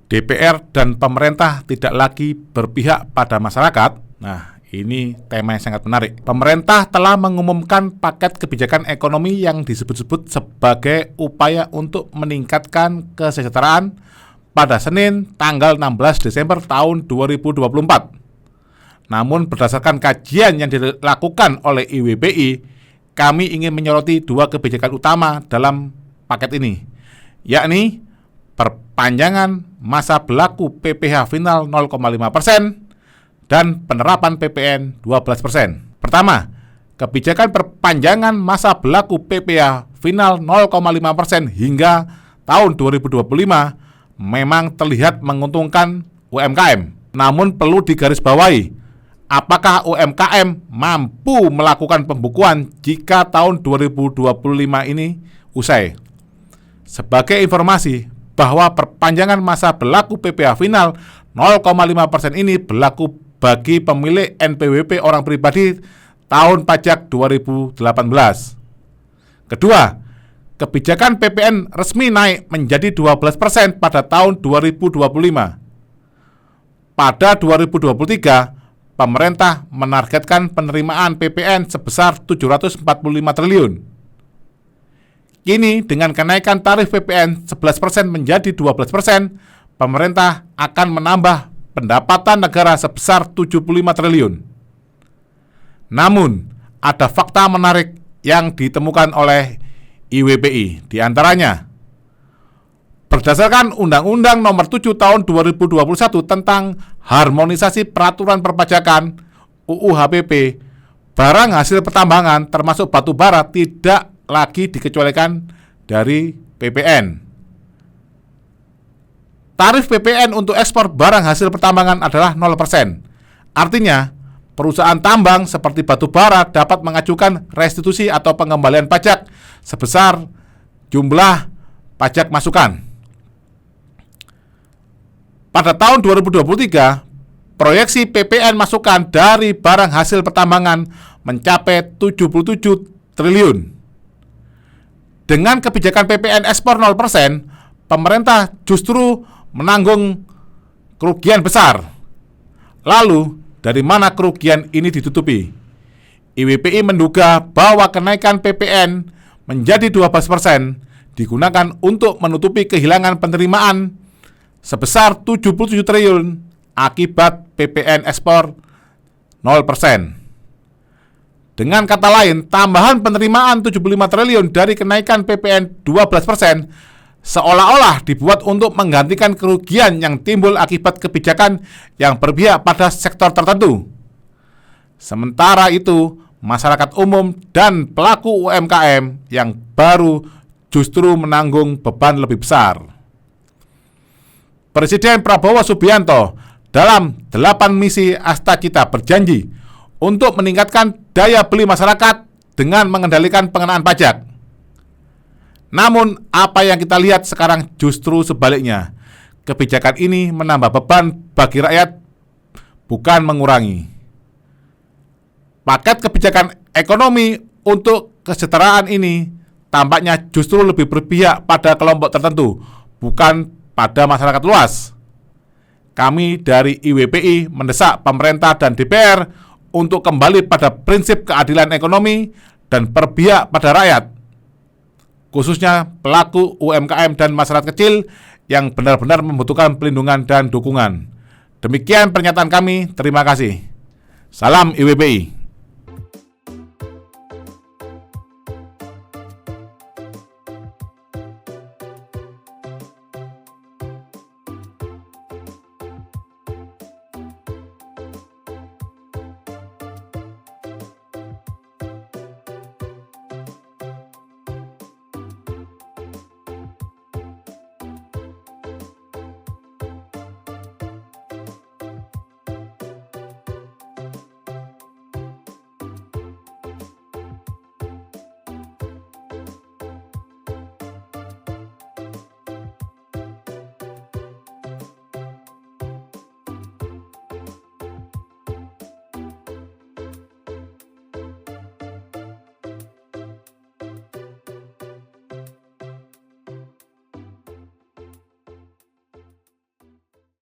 DPR dan pemerintah tidak lagi berpihak pada masyarakat. Nah, ini tema yang sangat menarik. Pemerintah telah mengumumkan paket kebijakan ekonomi yang disebut-sebut sebagai upaya untuk meningkatkan kesejahteraan pada Senin tanggal 16 Desember tahun 2024. Namun berdasarkan kajian yang dilakukan oleh IWPI, kami ingin menyoroti dua kebijakan utama dalam paket ini, yakni perpanjangan masa berlaku PPh final 0,5% dan penerapan PPN 12%. Pertama, kebijakan perpanjangan masa berlaku PPh final 0,5% hingga tahun 2025 memang terlihat menguntungkan UMKM. Namun perlu digarisbawahi, apakah UMKM mampu melakukan pembukuan jika tahun 2025 ini usai? Sebagai informasi bahwa perpanjangan masa berlaku PPh final 0,5% ini berlaku bagi pemilik NPWP orang pribadi tahun pajak 2018. Kedua, kebijakan PPN resmi naik menjadi 12% pada tahun 2025. Pada 2023, pemerintah menargetkan penerimaan PPN sebesar 745 triliun. Kini dengan kenaikan tarif PPN 11% menjadi 12%, pemerintah akan menambah pendapatan negara sebesar 75 triliun. Namun, ada fakta menarik yang ditemukan oleh IWPI. Di antaranya, berdasarkan Undang-Undang Nomor 7 Tahun 2021 tentang Harmonisasi Peraturan Perpajakan (UU HPP), barang hasil pertambangan termasuk batu bara tidak lagi dikecualikan dari PPN. Tarif PPN untuk ekspor barang hasil pertambangan adalah 0%. Artinya, perusahaan tambang seperti batu bara dapat mengajukan restitusi atau pengembalian pajak sebesar jumlah pajak masukan. Pada tahun 2023, proyeksi PPN masukan dari barang hasil pertambangan mencapai 77 triliun. Dengan kebijakan PPN ekspor 0%, pemerintah justru menanggung kerugian besar. Lalu, dari mana kerugian ini ditutupi? IWPI menduga bahwa kenaikan PPN menjadi 12% digunakan untuk menutupi kehilangan penerimaan sebesar 77 triliun akibat PPN ekspor 0%. Dengan kata lain, tambahan penerimaan 75 triliun dari kenaikan PPN 12% seolah-olah dibuat untuk menggantikan kerugian yang timbul akibat kebijakan yang berpihak pada sektor tertentu. Sementara itu, masyarakat umum dan pelaku UMKM yang baru justru menanggung beban lebih besar. Presiden Prabowo Subianto dalam 8 misi Astacita berjanji untuk meningkatkan daya beli masyarakat dengan mengendalikan pengenaan pajak. Namun, apa yang kita lihat sekarang justru sebaliknya. Kebijakan ini menambah beban bagi rakyat, bukan mengurangi. Paket kebijakan ekonomi untuk kesejahteraan ini tampaknya justru lebih berpihak pada kelompok tertentu, bukan pada masyarakat luas. Kami dari IWPI mendesak pemerintah dan DPR untuk kembali pada prinsip keadilan ekonomi dan berpihak pada rakyat, khususnya pelaku UMKM dan masyarakat kecil yang benar-benar membutuhkan perlindungan dan dukungan. Demikian pernyataan kami, terima kasih. Salam IWPI.